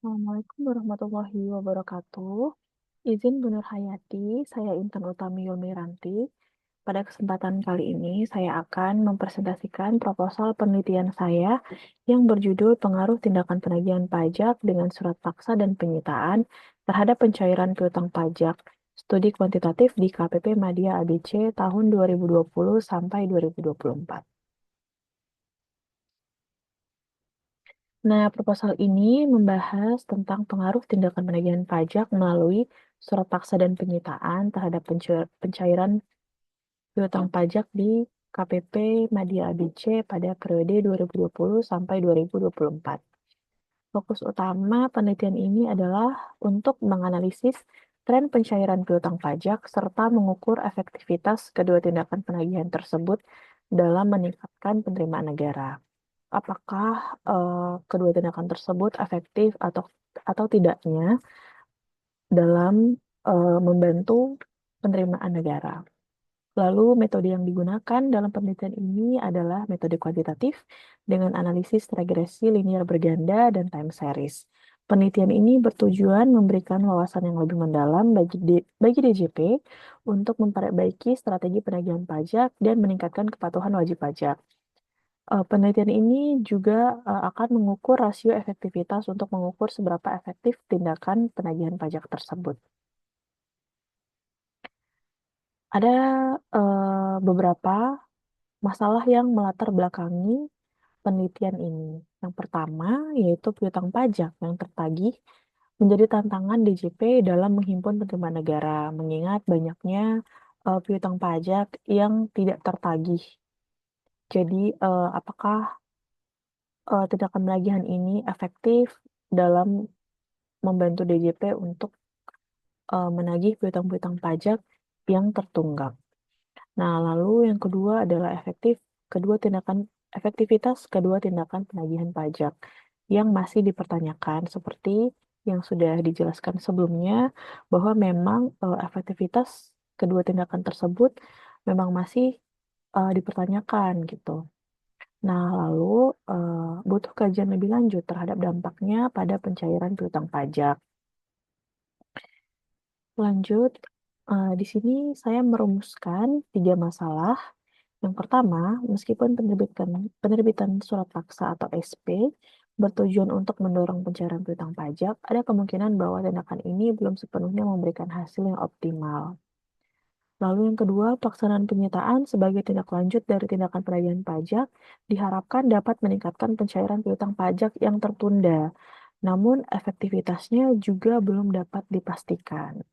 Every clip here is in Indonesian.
Assalamualaikum warahmatullahi wabarakatuh. Izin Bu Nur Hayati, saya Intan Utami Yulmiranti. Pada kesempatan kali ini, saya akan mempresentasikan proposal penelitian saya yang berjudul Pengaruh Tindakan Penagihan Pajak dengan Surat Paksa dan Penyitaan terhadap Pencairan Piutang Pajak, Studi Kuantitatif di KPP Madya ABC tahun 2020 sampai 2024. Nah, proposal ini membahas tentang pengaruh tindakan penagihan pajak melalui surat paksa dan penyitaan terhadap pencairan piutang pajak di KPP Madya ABC pada periode 2020 sampai 2024. Fokus utama penelitian ini adalah untuk menganalisis tren pencairan piutang pajak serta mengukur efektivitas kedua tindakan penagihan tersebut dalam meningkatkan penerimaan negara. Apakah kedua tindakan tersebut efektif atau tidaknya dalam membantu penerimaan negara. Lalu metode yang digunakan dalam penelitian ini adalah metode kuantitatif dengan analisis regresi linear berganda dan time series. Penelitian ini bertujuan memberikan wawasan yang lebih mendalam bagi DJP untuk memperbaiki strategi penagihan pajak dan meningkatkan kepatuhan wajib pajak. Penelitian ini juga akan mengukur rasio efektivitas untuk mengukur seberapa efektif tindakan penagihan pajak tersebut. Ada beberapa masalah yang melatar belakangi penelitian ini. Yang pertama yaitu piutang pajak yang tertagih menjadi tantangan DJP dalam menghimpun penerimaan negara, mengingat banyaknya piutang pajak yang tidak tertagih. Jadi, apakah tindakan penagihan ini efektif dalam membantu DJP untuk menagih piutang-piutang pajak yang tertunggak. Nah, lalu yang kedua adalah efektivitas kedua tindakan penagihan pajak yang masih dipertanyakan seperti yang sudah dijelaskan sebelumnya bahwa memang efektivitas kedua tindakan tersebut memang masih dipertanyakan gitu. Nah, lalu butuh kajian lebih lanjut terhadap dampaknya pada pencairan piutang pajak. Lanjut, di sini saya merumuskan 3 masalah. Yang pertama, meskipun penerbitan surat paksa atau SP bertujuan untuk mendorong pencairan piutang pajak, ada kemungkinan bahwa tindakan ini belum sepenuhnya memberikan hasil yang optimal. Lalu yang kedua, pelaksanaan penyitaan sebagai tindak lanjut dari tindakan penagihan pajak diharapkan dapat meningkatkan pencairan piutang pajak yang tertunda. Namun efektivitasnya juga belum dapat dipastikan.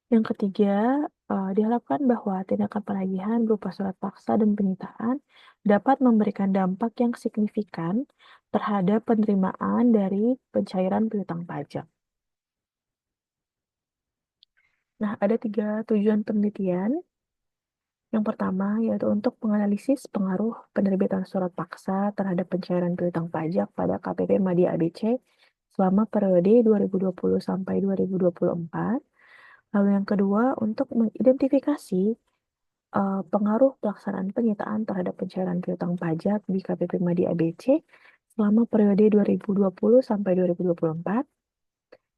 Yang ketiga, diharapkan bahwa tindakan penagihan berupa surat paksa dan penyitaan dapat memberikan dampak yang signifikan terhadap penerimaan dari pencairan piutang pajak. Nah, ada 3 tujuan penelitian. Yang pertama, yaitu untuk menganalisis pengaruh penerbitan surat paksa terhadap pencairan piutang pajak pada KPP Madya ABC selama periode 2020 sampai 2024. Lalu yang kedua, untuk mengidentifikasi pengaruh pelaksanaan penyitaan terhadap pencairan piutang pajak di KPP Madya ABC selama periode 2020 sampai 2024.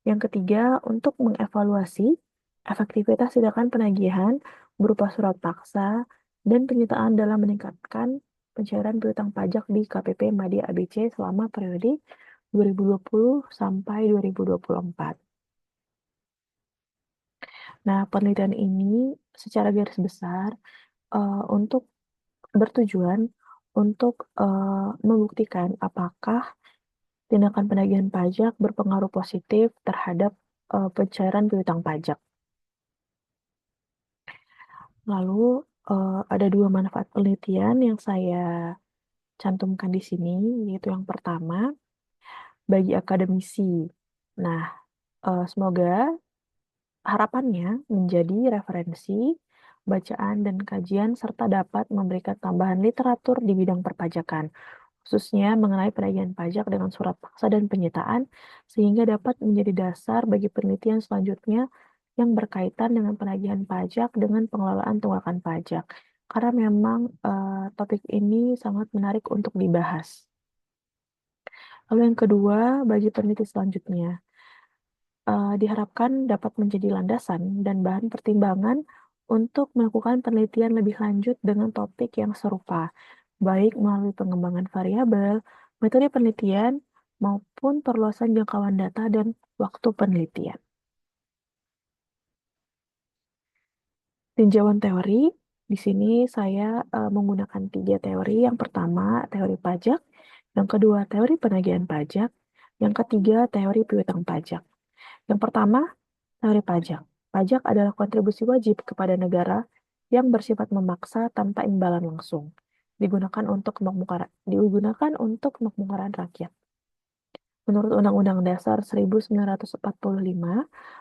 Yang ketiga, untuk mengevaluasi efektivitas tindakan penagihan berupa surat paksa dan penyitaan dalam meningkatkan pencairan piutang pajak di KPP Madya ABC selama periode 2020 sampai 2024. Nah, penelitian ini secara garis besar untuk bertujuan untuk membuktikan apakah tindakan penagihan pajak berpengaruh positif terhadap pencairan piutang pajak. Lalu ada 2 manfaat penelitian yang saya cantumkan di sini, yaitu yang pertama, bagi akademisi. Nah, semoga harapannya menjadi referensi, bacaan, dan kajian serta dapat memberikan tambahan literatur di bidang perpajakan, khususnya mengenai penagihan pajak dengan surat paksa dan penyitaan, sehingga dapat menjadi dasar bagi penelitian selanjutnya yang berkaitan dengan penagihan pajak dengan pengelolaan tunggakan pajak. Karena memang topik ini sangat menarik untuk dibahas. Lalu yang kedua, bagi peneliti selanjutnya, diharapkan dapat menjadi landasan dan bahan pertimbangan untuk melakukan penelitian lebih lanjut dengan topik yang serupa, baik melalui pengembangan variabel, metode penelitian, maupun perluasan jangkauan data dan waktu penelitian. Tinjauan teori, di sini saya menggunakan 3 teori. Yang pertama, teori pajak, yang kedua, teori penagihan pajak, yang ketiga, teori piutang pajak. Yang pertama, teori pajak. Pajak adalah kontribusi wajib kepada negara yang bersifat memaksa tanpa imbalan langsung. Digunakan untuk kemakmuran rakyat. Menurut Undang-Undang Dasar 1945,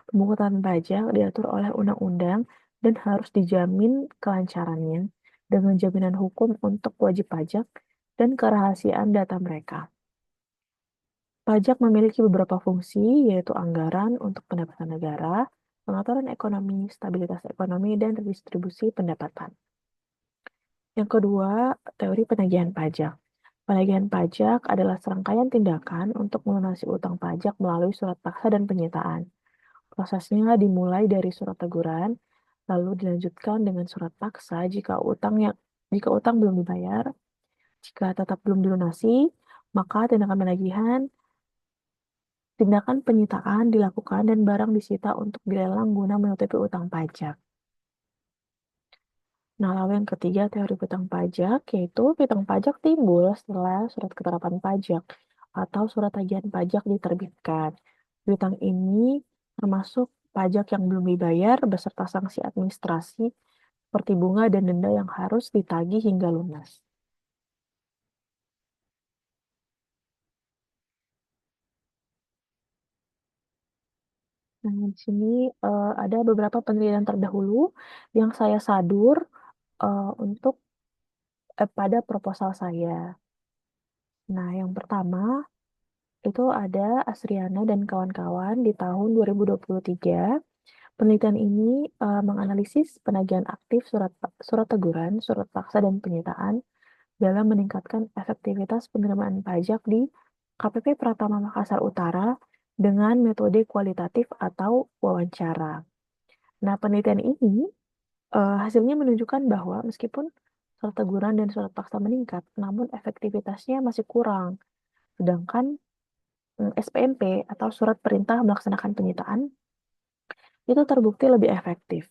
pemungutan pajak diatur oleh undang-undang dan harus dijamin kelancarannya dengan jaminan hukum untuk wajib pajak dan kerahasiaan data mereka. Pajak memiliki beberapa fungsi, yaitu anggaran untuk pendapatan negara, pengaturan ekonomi, stabilitas ekonomi, dan redistribusi pendapatan. Yang kedua, teori penagihan pajak. Penagihan pajak adalah serangkaian tindakan untuk melunasi utang pajak melalui surat paksa dan penyitaan. Prosesnya dimulai dari surat teguran, lalu dilanjutkan dengan surat paksa jika utang belum dibayar. Jika tetap belum dilunasi, maka tindakan penyitaan dilakukan dan barang disita untuk dilelang guna menutupi utang pajak. Nah, lalu yang ketiga, teori piutang pajak, yaitu piutang pajak timbul setelah surat ketetapan pajak atau surat tagihan pajak diterbitkan. Piutang ini termasuk pajak yang belum dibayar beserta sanksi administrasi seperti bunga dan denda yang harus ditagih hingga lunas. Nah, di sini ada beberapa penelitian terdahulu yang saya sadur untuk pada proposal saya. Nah, yang pertama itu ada Asriana dan kawan-kawan di tahun 2023. Penelitian ini menganalisis penagihan aktif surat teguran, surat paksa, dan penyitaan dalam meningkatkan efektivitas penerimaan pajak di KPP Pratama Makassar Utara dengan metode kualitatif atau wawancara. Nah, penelitian ini hasilnya menunjukkan bahwa meskipun surat teguran dan surat paksa meningkat, namun efektivitasnya masih kurang. Sedangkan SPMP atau surat perintah melaksanakan penyitaan itu terbukti lebih efektif.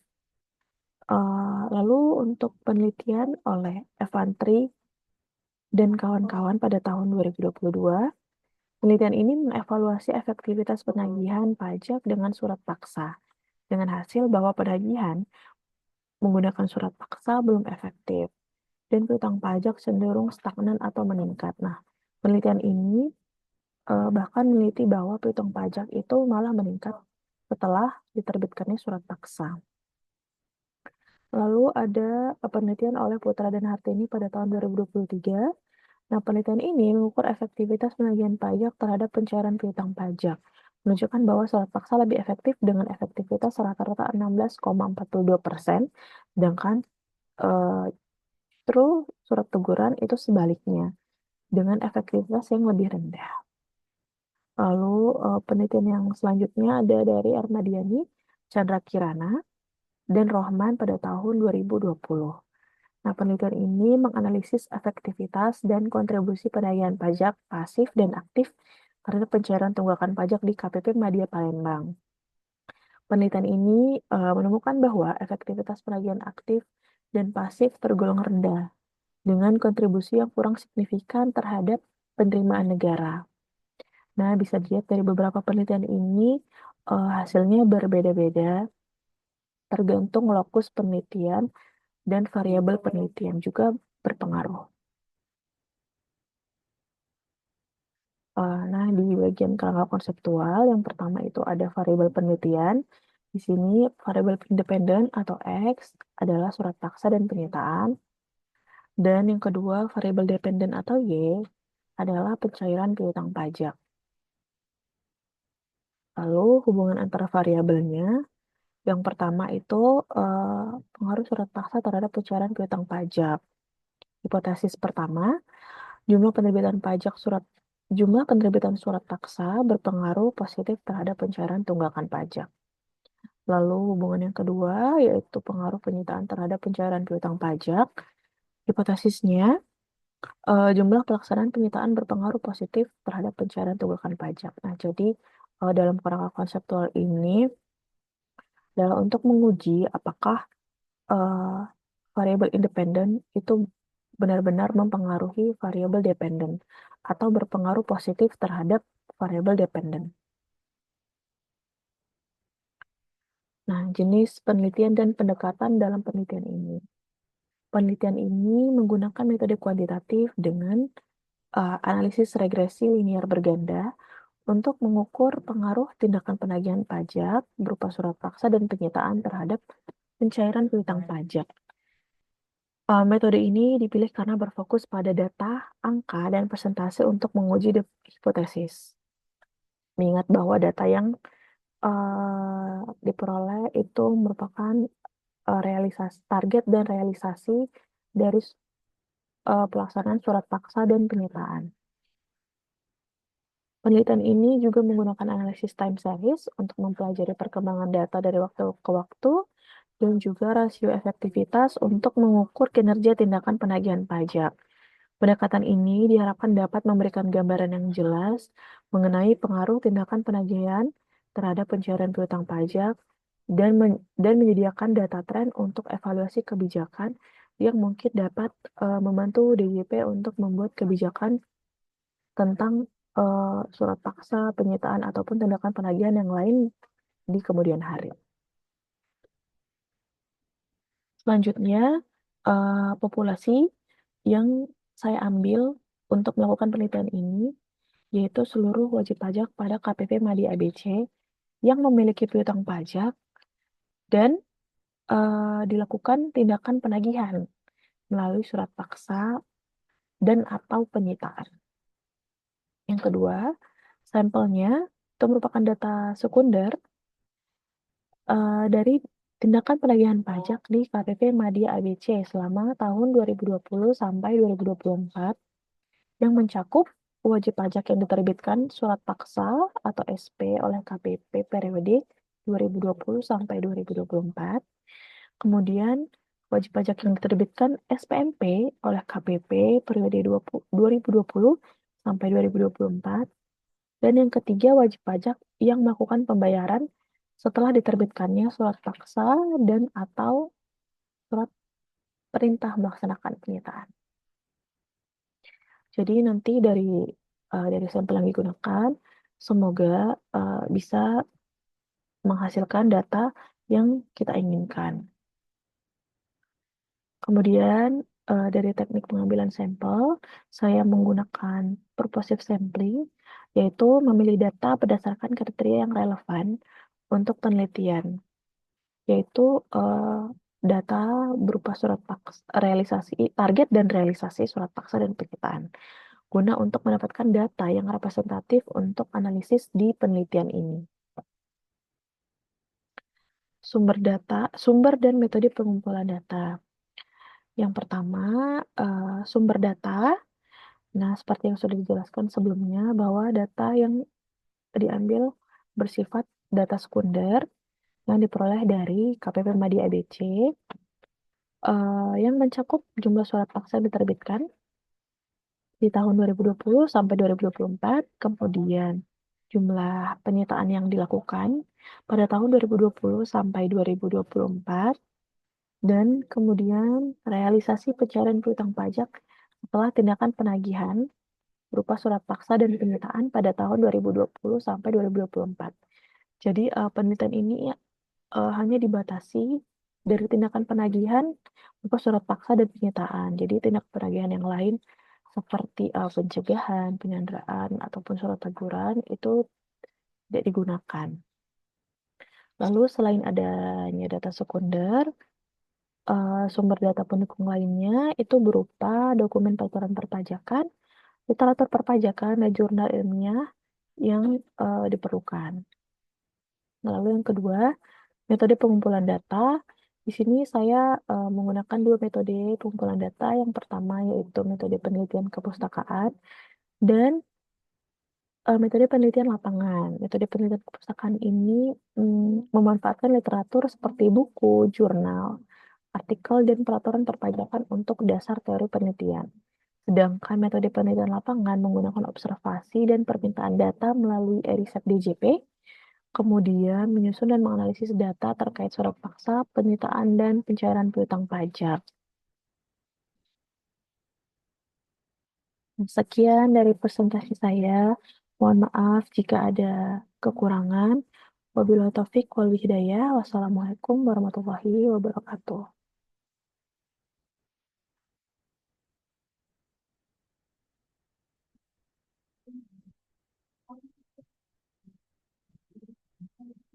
Lalu untuk penelitian oleh Evantri dan kawan-kawan pada tahun 2022, penelitian ini mengevaluasi efektivitas penagihan pajak dengan surat paksa, dengan hasil bahwa penagihan menggunakan surat paksa belum efektif, dan piutang pajak cenderung stagnan atau meningkat. Nah, penelitian ini bahkan meneliti bahwa piutang pajak itu malah meningkat setelah diterbitkannya surat paksa. Lalu ada penelitian oleh Putra dan Hartini pada tahun 2023. Nah, penelitian ini mengukur efektivitas penagihan pajak terhadap pencairan piutang pajak, menunjukkan bahwa surat paksa lebih efektif dengan efektivitas rata-rata 16,42%, sedangkan eh, justru surat teguran itu sebaliknya, dengan efektivitas yang lebih rendah. Lalu penelitian yang selanjutnya ada dari Armadiani, Chandra Kirana, dan Rohman pada tahun 2020. Nah, penelitian ini menganalisis efektivitas dan kontribusi penagihan pajak pasif dan aktif terhadap pencairan tunggakan pajak di KPP Madya Palembang. Penelitian ini menemukan bahwa efektivitas penagihan aktif dan pasif tergolong rendah dengan kontribusi yang kurang signifikan terhadap penerimaan negara. Nah, bisa dilihat dari beberapa penelitian ini hasilnya berbeda-beda tergantung lokus penelitian dan variabel penelitian juga berpengaruh. Nah, di bagian kerangka konseptual, yang pertama itu ada variabel penelitian. Di sini variabel independen atau X adalah surat paksa dan penyitaan. Dan yang kedua, variabel dependen atau Y adalah pencairan piutang pajak. Lalu hubungan antara variabelnya, yang pertama itu pengaruh surat paksa terhadap pencairan piutang pajak. Hipotesis pertama, jumlah penerbitan pajak surat Jumlah penerbitan surat paksa berpengaruh positif terhadap pencairan tunggakan pajak. Lalu hubungan yang kedua yaitu pengaruh penyitaan terhadap pencairan piutang pajak. Hipotesisnya, jumlah pelaksanaan penyitaan berpengaruh positif terhadap pencairan tunggakan pajak. Nah, jadi dalam kerangka konseptual ini adalah untuk menguji apakah eh, variabel independen itu benar-benar mempengaruhi variabel dependen atau berpengaruh positif terhadap variabel dependen. Nah, jenis penelitian dan pendekatan dalam penelitian ini. Penelitian ini menggunakan metode kuantitatif dengan analisis regresi linear berganda untuk mengukur pengaruh tindakan penagihan pajak berupa surat paksa dan penyitaan terhadap pencairan piutang pajak. Metode ini dipilih karena berfokus pada data, angka, dan persentase untuk menguji hipotesis. Mengingat bahwa data yang diperoleh itu merupakan realisasi target dan realisasi dari pelaksanaan surat paksa dan penyitaan. Penelitian ini juga menggunakan analisis time series untuk mempelajari perkembangan data dari waktu ke waktu dan juga rasio efektivitas untuk mengukur kinerja tindakan penagihan pajak. Pendekatan ini diharapkan dapat memberikan gambaran yang jelas mengenai pengaruh tindakan penagihan terhadap pencairan piutang pajak dan menyediakan data tren untuk evaluasi kebijakan yang mungkin dapat membantu DJP untuk membuat kebijakan tentang surat paksa, penyitaan, ataupun tindakan penagihan yang lain di kemudian hari. Selanjutnya, populasi yang saya ambil untuk melakukan penelitian ini yaitu seluruh wajib pajak pada KPP Madi ABC yang memiliki piutang pajak dan dilakukan tindakan penagihan melalui surat paksa dan atau penyitaan. Yang kedua, sampelnya itu merupakan data sekunder dari tindakan penagihan pajak di KPP Madya ABC selama tahun 2020 sampai 2024 yang mencakup wajib pajak yang diterbitkan surat paksa atau SP oleh KPP periode 2020 sampai 2024. Kemudian wajib pajak yang diterbitkan SPMP oleh KPP periode 2020 sampai 2024. Dan yang ketiga, wajib pajak yang melakukan pembayaran setelah diterbitkannya surat paksa dan atau surat perintah melaksanakan penyitaan. Jadi nanti dari sampel yang digunakan, semoga bisa menghasilkan data yang kita inginkan. Kemudian dari teknik pengambilan sampel, saya menggunakan purposive sampling, yaitu memilih data berdasarkan kriteria yang relevan untuk penelitian, yaitu data berupa surat paksa, realisasi target dan realisasi surat paksa dan penyitaan, guna untuk mendapatkan data yang representatif untuk analisis di penelitian ini. Sumber dan metode pengumpulan data. Yang pertama, sumber data. Nah, seperti yang sudah dijelaskan sebelumnya, bahwa data yang diambil bersifat data sekunder yang diperoleh dari KPP Madi ABC yang mencakup jumlah surat paksa yang diterbitkan di tahun 2020 sampai 2024, kemudian jumlah penyitaan yang dilakukan pada tahun 2020 sampai 2024, dan kemudian realisasi pencairan piutang pajak setelah tindakan penagihan berupa surat paksa dan penyitaan pada tahun 2020 sampai 2024. Jadi penelitian ini hanya dibatasi dari tindakan penagihan berupa surat paksa dan penyitaan. Jadi tindak penagihan yang lain seperti pencegahan, penyanderaan, ataupun surat teguran itu tidak digunakan. Lalu selain adanya data sekunder, sumber data pendukung lainnya itu berupa dokumen peraturan perpajakan, literatur perpajakan, dan jurnal ilmiah yang diperlukan. Lalu yang kedua, metode pengumpulan data. Di sini saya menggunakan dua metode pengumpulan data. Yang pertama yaitu metode penelitian kepustakaan dan Metode penelitian lapangan. Metode penelitian perpustakaan ini, memanfaatkan literatur seperti buku, jurnal, artikel, dan peraturan perpajakan untuk dasar teori penelitian. Sedangkan metode penelitian lapangan menggunakan observasi dan permintaan data melalui e-riset DJP, kemudian menyusun dan menganalisis data terkait surat paksa, penyitaan, dan pencairan piutang pajak. Sekian dari presentasi saya. Mohon maaf jika ada kekurangan. Wabillahi taufik wal hidayah. Wassalamualaikum warahmatullahi wabarakatuh.